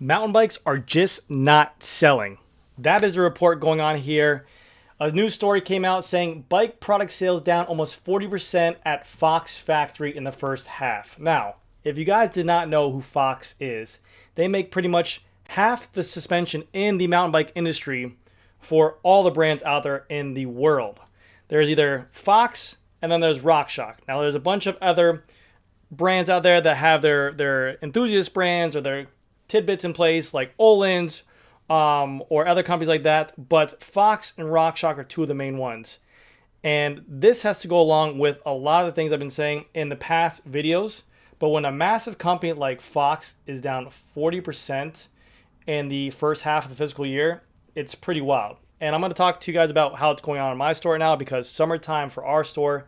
Mountain bikes are just not selling. That is a report going on here. A news story came out saying bike product sales down almost 40% at Fox factory in the first half. Now, if you guys did not know who Fox is, they make pretty much half the suspension in the mountain bike industry for all the brands out there in the world. There's either Fox and then there's RockShox. Now, there's a bunch of other brands out there that have their enthusiast brands or their tidbits in place, like Öhlins or other companies like that. But Fox and RockShox are two of the main ones. And this has to go along with a lot of the things I've been saying in the past videos. But when a massive company like Fox is down 40% in the first half of the fiscal year, it's pretty wild. And I'm going to talk to you guys about how it's going on in my store now, because summertime for our store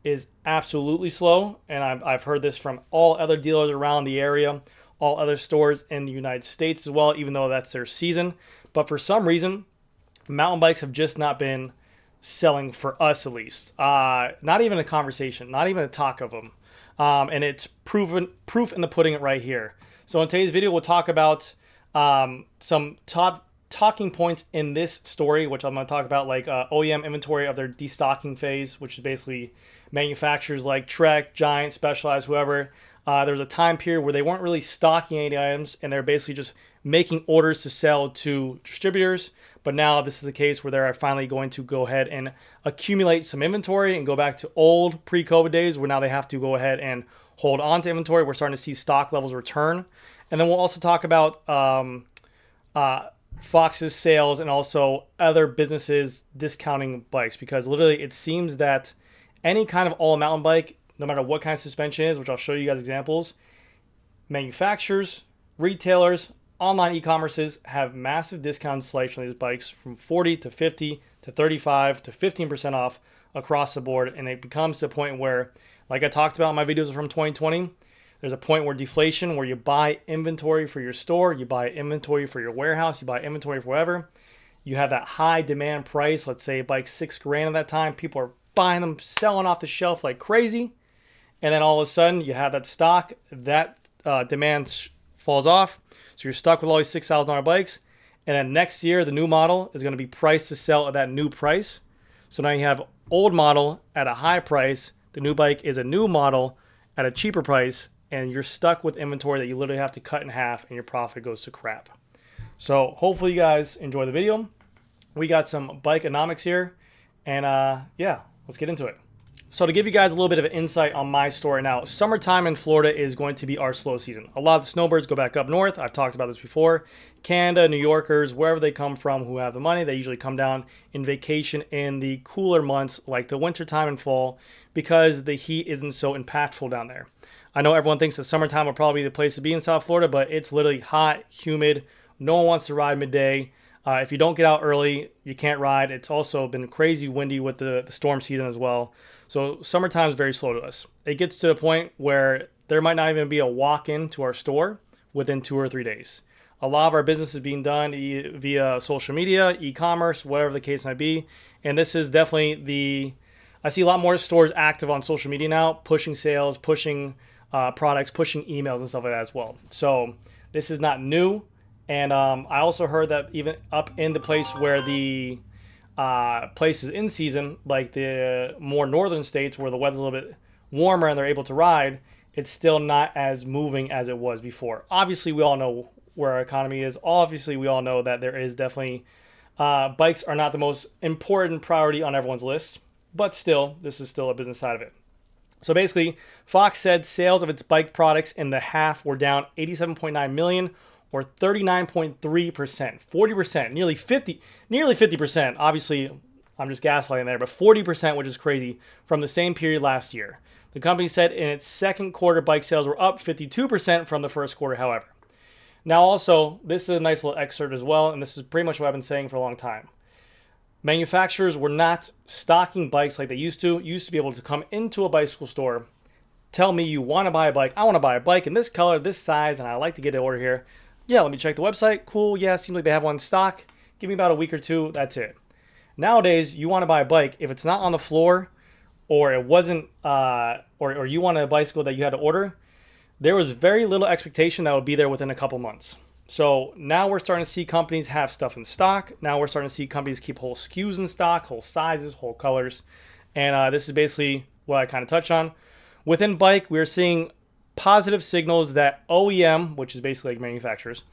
is absolutely slow. And I've heard this from all other dealers around the area, all other stores in the United States as well, even though that's their season. But for some reason, mountain bikes have just not been selling for us, at least. Not even a conversation, not even a talk of them. And it's proof in the pudding right here. So in today's video, we'll talk about some top talking points in this story, which I'm going to talk about, like OEM inventory of their destocking phase, which is basically manufacturers like Trek, Giant, Specialized, whoever. There was a time period where they weren't really stocking any items, and they're basically just making orders to sell to distributors. But now this is the case where they're finally going to go ahead and accumulate some inventory and go back to old pre-COVID days, where now they have to go ahead and hold on to inventory. We're starting to see stock levels return. And then we'll also talk about Fox's sales and also other businesses discounting bikes, because literally it seems that any kind of all mountain bike, no matter what kind of suspension is, which I'll show you guys examples, manufacturers, retailers, online e-commerces have massive discount installation on these bikes from 40 to 50 to 35 to 15% off across the board. And it becomes to the point where, like I talked about in my videos from 2020, there's a point where deflation, where you buy inventory for your store, you buy inventory for your warehouse, you buy inventory for whatever. You have that high demand price. Let's say a bike $6,000 at that time. People are buying them, selling off the shelf like crazy. And then all of a sudden you have that stock, that demand falls off. So you're stuck with all these $6,000 bikes. And then next year, the new model is going to be priced to sell at that new price. So now you have old model at a high price. The new bike is a new model at a cheaper price. And you're stuck with inventory that you literally have to cut in half, and your profit goes to crap. So hopefully you guys enjoy the video. We got some bikeonomics here. And yeah, let's get into it. So to give you guys a little bit of an insight on my store now, summertime in Florida is going to be our slow season. A lot of the snowbirds go back up north. I've talked about this before. Canada, New Yorkers, wherever they come from who have the money, they usually come down in vacation in the cooler months like the winter time and fall, because the heat isn't so impactful down there. I know everyone thinks that summertime will probably be the place to be in South Florida, but it's literally hot, humid. No one wants to ride midday. If you don't get out early, you can't ride. It's also been crazy windy with the storm season as well. So summertime is very slow to us. It gets to a point where there might not even be a walk-in to our store within 2 or 3 days. A lot of our business is being done via social media, e-commerce, whatever the case might be. And this is definitely I see a lot more stores active on social media now, pushing sales, pushing products, pushing emails and stuff like that as well. So this is not new. And I also heard that even up in the place where the places in season, like the more northern states where the weather's a little bit warmer and they're able to ride, it's still not as moving as it was before. Obviously, we all know where our economy is. Obviously, we all know that there is definitely bikes are not the most important priority on everyone's list, but still, this is still a business side of it. So basically, Fox said sales of its bike products in the half were down 87.9 million, or 39.3%, 40%, nearly 50%. Obviously, I'm just gaslighting there, but 40%, which is crazy, from the same period last year. The company said in its second quarter, bike sales were up 52% from the first quarter, however. Now also, this is a nice little excerpt as well, and this is pretty much what I've been saying for a long time. Manufacturers were not stocking bikes like they used to. You used to be able to come into a bicycle store, tell me you want to buy a bike. I want to buy a bike in this color, this size, and I like to get an order here. Yeah, let me check the website. Cool. Yeah, seems like they have one in stock. Give me about a week or two. That's it. Nowadays, you want to buy a bike. If it's not on the floor, or it wasn't, or you want a bicycle that you had to order, there was very little expectation that would be there within a couple months. So now we're starting to see companies have stuff in stock. Now we're starting to see companies keep whole SKUs in stock, whole sizes, whole colors. And this is basically what I kind of touched on. Within bike, we're seeing positive signals that OEM, which is basically like manufacturers,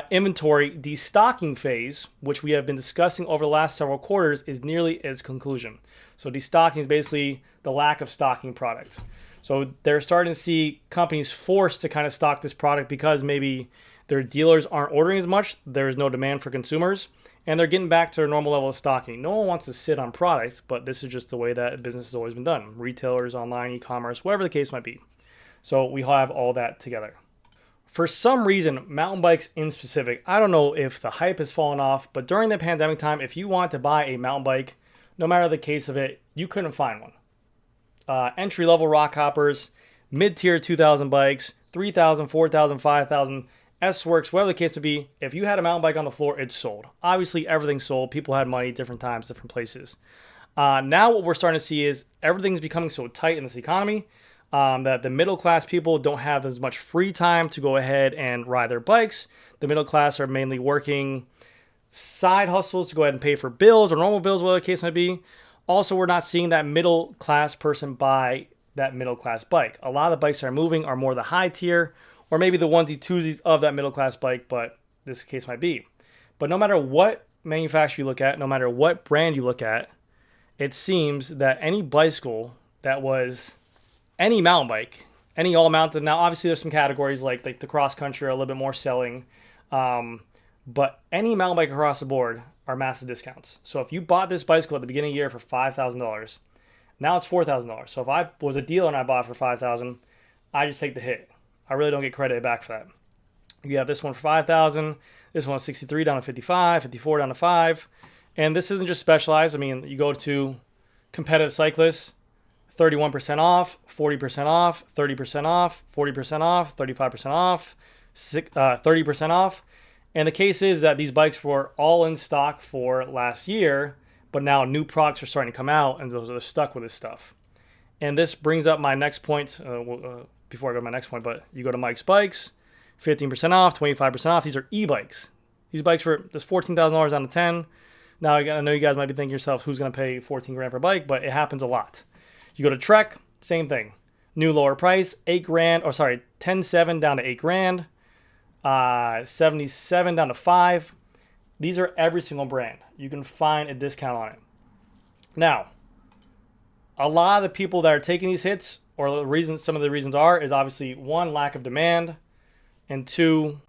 inventory destocking phase, which we have been discussing over the last several quarters, is nearly its conclusion. So destocking is basically the lack of stocking product. So they're starting to see companies forced to kind of stock this product because maybe their dealers aren't ordering as much, there's no demand for consumers, and they're getting back to their normal level of stocking. No one wants to sit on product, but this is just the way that business has always been done. Retailers, online, e-commerce, whatever the case might be. So we have all that together. For some reason, mountain bikes in specific, I don't know if the hype has fallen off, but during the pandemic time, if you want to buy a mountain bike, no matter the case of it, you couldn't find one. Entry-level rock hoppers, mid-tier 2,000 bikes, 3,000, 4,000, 5,000, S-Works, whatever the case would be, if you had a mountain bike on the floor, it's sold. Obviously, everything's sold. People had money, different times, different places. Now what we're starting to see is everything's becoming so tight in this economy that the middle-class people don't have as much free time to go ahead and ride their bikes. The middle class are mainly working side hustles to go ahead and pay for bills or normal bills, whatever the case might be. Also, we're not seeing that middle-class person buy that middle-class bike. A lot of the bikes that are moving are more the high tier, or maybe the onesie twosies of that middle-class bike, but this case might be. But no matter what manufacturer you look at, no matter what brand you look at, it seems that any bicycle that was any mountain bike, any all-mountain, now obviously there's some categories like the cross-country are a little bit more selling, but any mountain bike across the board are massive discounts. So if you bought this bicycle at the beginning of the year for $5,000, now it's $4,000. So if I was a dealer and I bought it for $5,000, I just take the hit. I really don't get credit back for that. You have this one for $5,000, this one 63 down to 55, 54 down to 5. And this isn't just specialized. I mean, you go to competitive cyclists, 31% off, 40% off, 30% off, 40% off, 35% off, 30% off. And the case is that these bikes were all in stock for last year, but now new products are starting to come out and they're stuck with this stuff. And this brings up my next point, before I go to my next point, but you go to Mike's Bikes, 15% off, 25% off. These are e-bikes. These bikes were just $14,000 down to 10. Now, I know you guys might be thinking to yourself, who's going to pay 14 grand for a bike? But it happens a lot. You go to Trek, same thing. New lower price, 8 grand, or sorry, 10.7 down to 8 grand. 77 down to 5. These are every single brand. You can find a discount on it. Now, a lot of the people that are taking these hits, or the reasons, some of the reasons are, is obviously one, lack of demand, and two,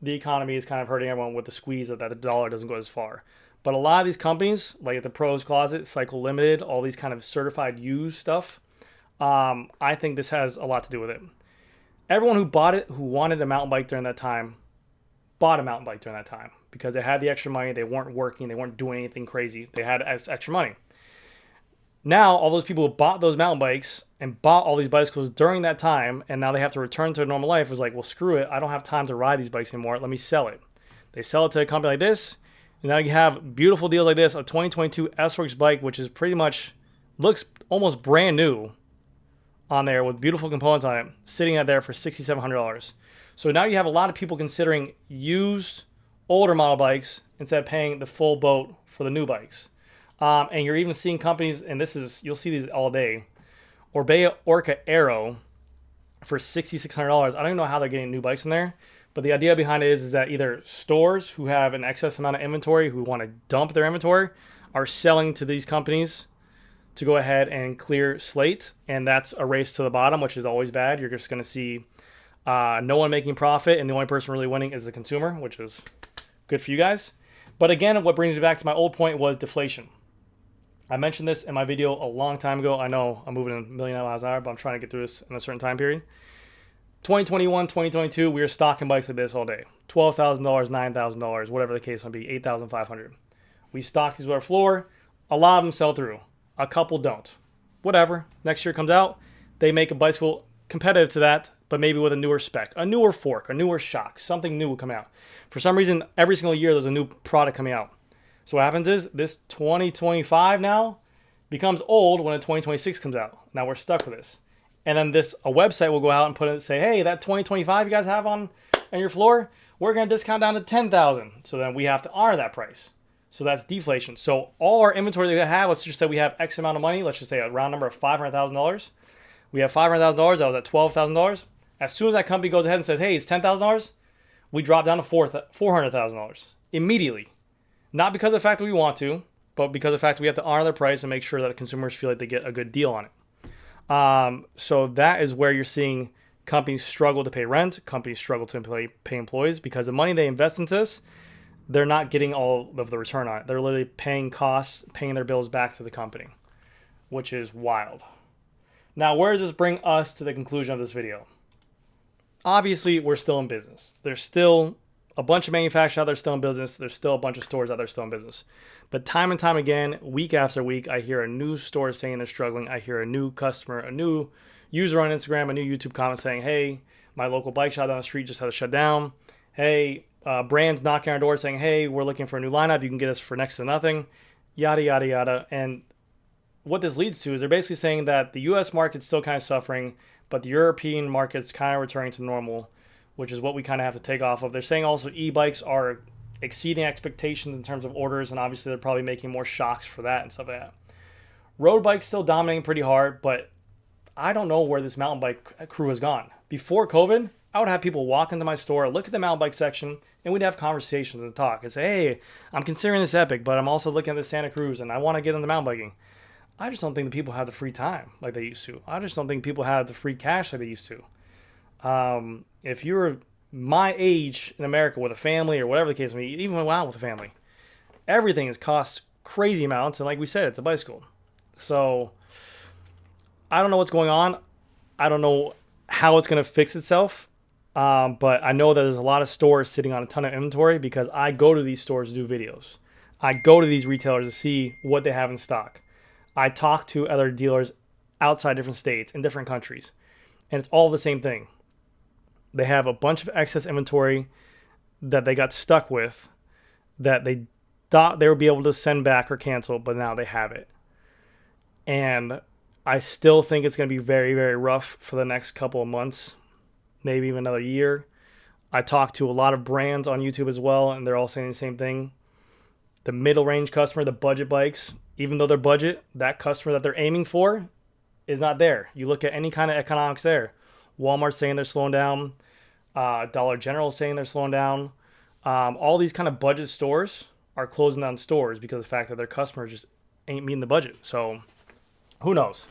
the economy is kind of hurting everyone with the squeeze of that the dollar doesn't go as far. But a lot of these companies, like the Pros Closet, Cycle Limited, all these kind of certified used stuff, I think this has a lot to do with it. Everyone who bought it, who wanted a mountain bike during that time, bought a mountain bike during that time because they had the extra money. They weren't working. They weren't doing anything crazy. They had extra money. Now, all those people who bought those mountain bikes and bought all these bicycles during that time, and now they have to return to their normal life, was like, well, screw it. I don't have time to ride these bikes anymore. Let me sell it. They sell it to a company like this, and now you have beautiful deals like this, a 2022 S-Works bike, which is pretty much, looks almost brand new on there with beautiful components on it, sitting out there for $6,700. So now you have a lot of people considering used, older model bikes instead of paying the full boat for the new bikes. And you're even seeing companies, and this is, you'll see these all day, Orbea Orca Aero for $6,600. I don't even know how they're getting new bikes in there, but the idea behind it is that either stores who have an excess amount of inventory, who want to dump their inventory, are selling to these companies to go ahead and clear slate, and that's a race to the bottom, which is always bad. You're just going to see no one making profit, and the only person really winning is the consumer, which is good for you guys. But again, what brings me back to my old point was deflation. I mentioned this in my video a long time ago. I know I'm moving a million miles an hour, but I'm trying to get through this in a certain time period. 2021, 2022, we were stocking bikes like this all day. $12,000, $9,000, whatever the case might be, $8,500. We stock these with our floor. A lot of them sell through. A couple don't. Whatever. Next year comes out, they make a bicycle competitive to that, but maybe with a newer spec, a newer fork, a newer shock, something new will come out. For some reason, every single year there's a new product coming out. So what happens is this 2025 now becomes old when a 2026 comes out. Now we're stuck with this. And then a website will go out and put it and say, hey, that 2025 you guys have on your floor, we're going to discount down to 10,000. So then we have to honor that price. So that's deflation. So all our inventory that we have, let's just say we have X amount of money. Let's just say a round number of $500,000. We have $500,000. That was at $12,000. As soon as that company goes ahead and says, hey, it's $10,000, we drop down to $400,000 immediately. Not because of the fact that we want to, but because of the fact that we have to honor the price and make sure that consumers feel like they get a good deal on it. So that is where you're seeing companies struggle to pay rent, companies struggle to pay employees, because the money they invest into this, they're not getting all of the return on it. They're literally paying costs, paying their bills back to the company, which is wild. Now, where does this bring us to the conclusion of this video? Obviously, we're still in business. There's still a bunch of manufacturers out there still in business. There's still a bunch of stores out there still in business. But time and time again, week after week, I hear a new store saying they're struggling. I hear a new customer, a new user on Instagram, a new YouTube comment saying, hey, my local bike shop down the street just had to shut down. Hey, brands knocking on our door saying, hey, we're looking for a new lineup. You can get us for next to nothing, yada, yada, yada. And what this leads to is they're basically saying that the U.S. market's still kind of suffering, but the European market's kind of returning to normal, which is what we kind of have to take off of. They're saying also e-bikes are exceeding expectations in terms of orders, and obviously they're probably making more shocks for that and stuff like that. Road bikes still dominating pretty hard, but I don't know where this mountain bike crew has gone. Before COVID, I would have people walk into my store, look at the mountain bike section, and we'd have conversations and talk and say, hey, I'm considering this Epic, but I'm also looking at the Santa Cruz, and I want to get into mountain biking. I just don't think the people have the free time like they used to. I just don't think people have the free cash like they used to. If you're my age in America with a family or whatever the case may be, even when out with a family, everything has cost crazy amounts. And like we said, it's a bicycle. So I don't know what's going on. I don't know how it's going to fix itself. But I know that there's a lot of stores sitting on a ton of inventory because I go to these stores to do videos. I go to these retailers to see what they have in stock. I talk to other dealers outside different states in different countries, and it's all the same thing. They have a bunch of excess inventory that they got stuck with that they thought they would be able to send back or cancel, but now they have it. And I still think it's going to be very, very rough for the next couple of months, maybe even another year. I talked to a lot of brands on YouTube as well, and they're all saying the same thing. The middle range customer, the budget bikes, even though they're budget, that customer that they're aiming for is not there. You look at any kind of economics there. Walmart's saying they're slowing down. Dollar General is saying they're slowing down. All these kind of budget stores are closing down stores because of the fact that their customers just ain't meeting the budget. So who knows?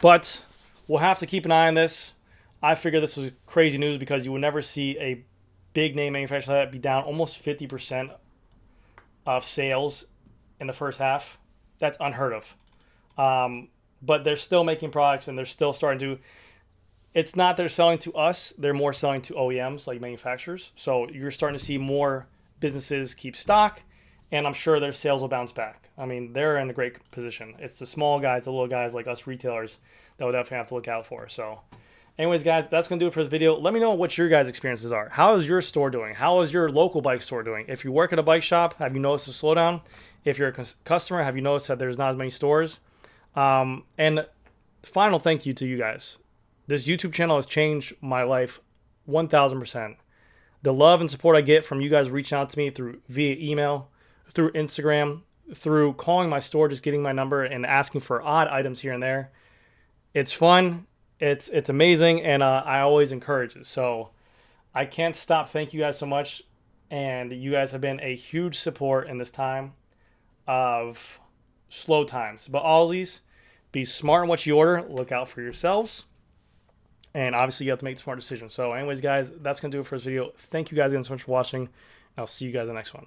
But we'll have to keep an eye on this. I figure this was crazy news because you would never see a big name manufacturer like that be down almost 50% of sales in the first half. That's unheard of. But they're still making products and they're still starting to. It's not they're selling to us. They're more selling to OEMs, like manufacturers. So you're starting to see more businesses keep stock, and I'm sure their sales will bounce back. I mean, they're in a great position. It's the small guys, the little guys like us retailers that we'll definitely have to look out for. So anyways, guys, that's going to do it for this video. Let me know what your guys' experiences are. How is your store doing? How is your local bike store doing? If you work at a bike shop, have you noticed a slowdown? If you're a customer, have you noticed that there's not as many stores? And final thank you to you guys. This YouTube channel has changed my life 1,000%. The love and support I get from you guys reaching out to me via email, through Instagram, through calling my store, just getting my number and asking for odd items here and there. It's fun. It's amazing, and I always encourage it. So I can't stop. Thank you guys so much, and you guys have been a huge support in this time of slow times. But always be smart in what you order. Look out for yourselves. And obviously, you have to make smart decisions. So anyways, guys, that's going to do it for this video. Thank you guys again so much for watching. I'll see you guys in the next one.